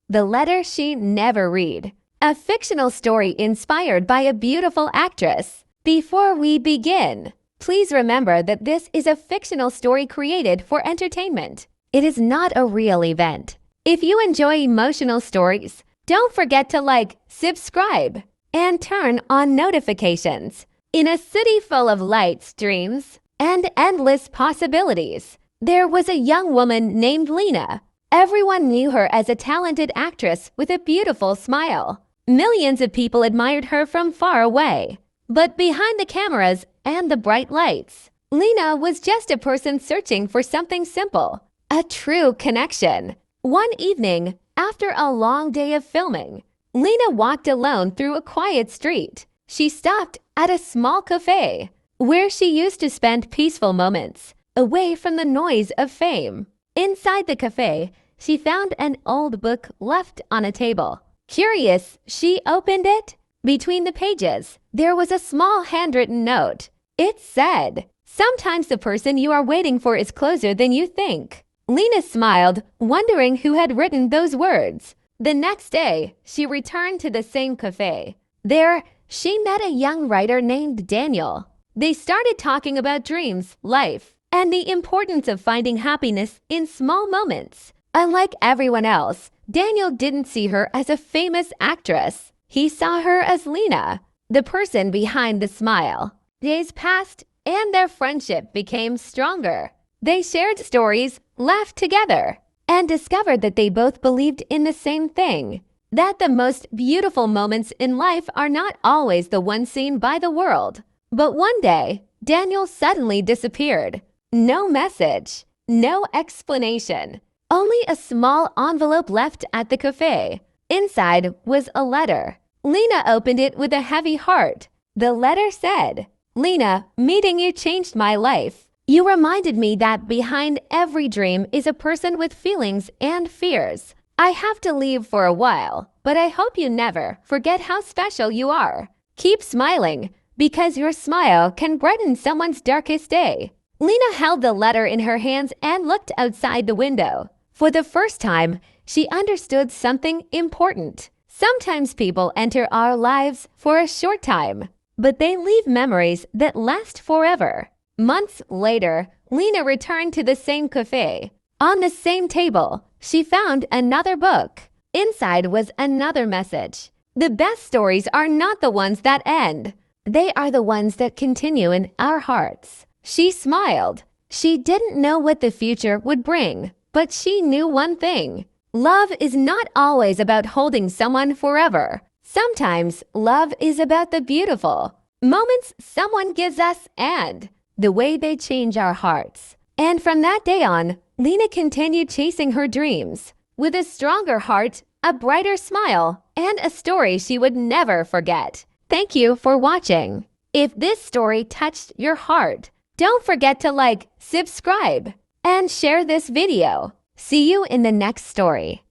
The Letter She Never Read, a fictional story inspired by a beautiful actress. Before we begin, please remember that this is a fictional story created for entertainment. It is not a real event. If you enjoy emotional stories, don't forget to like, subscribe, and turn on notifications. In a city full of lights, dreams, and endless possibilities, there was a young woman named Lena. Everyone knew her as a talented actress with a beautiful smile. Millions of people admired her from far away. But behind the cameras and the bright lights, Lena was just a person searching for something simple, a true connection. One evening, after a long day of filming, Lena walked alone through a quiet street. She stopped at a small cafe where she used to spend peaceful moments, away from the noise of fame. Inside the cafe, she found an old book left on a table. Curious, she opened it. Between the pages, there was a small handwritten note. It said, "Sometimes the person you are waiting for is closer than you think." Lena smiled, wondering who had written those words. The next day, she returned to the same cafe. There, she met a young writer named Daniel. They started talking about dreams, life, and the importance of finding happiness in small moments. Unlike everyone else, Daniel didn't see her as a famous actress. He saw her as Lena, the person behind the smile. Days passed, and their friendship became stronger. They shared stories, laughed together, and discovered that they both believed in the same thing, that the most beautiful moments in life are not always the ones seen by the world. But one day, Daniel suddenly disappeared. No message, no explanation, only a small envelope left at the cafe. Inside was a letter. Lena opened it with a heavy heart. The letter said, "Lena, meeting you changed my life. You reminded me that behind every dream is a person with feelings and fears. I have to leave for a while, but I hope you never forget how special you are. Keep smiling, because your smile can brighten someone's darkest day." Lena held the letter in her hands and looked outside the window. For the first time, she understood something important. Sometimes people enter our lives for a short time, but they leave memories that last forever. Months later, Lena returned to the same cafe. On the same table, she found another book. Inside was another message. The best stories are not the ones that end. They are the ones that continue in our hearts. She smiled. She didn't know what the future would bring, but she knew one thing. Love is not always about holding someone forever. Sometimes love is about the beautiful moments someone gives us and the way they change our hearts. And from that day on, Lena continued chasing her dreams with a stronger heart, a brighter smile, and a story she would never forget. Thank you for watching. If this story touched your heart, don't forget to like, subscribe, and share this video. See you in the next story.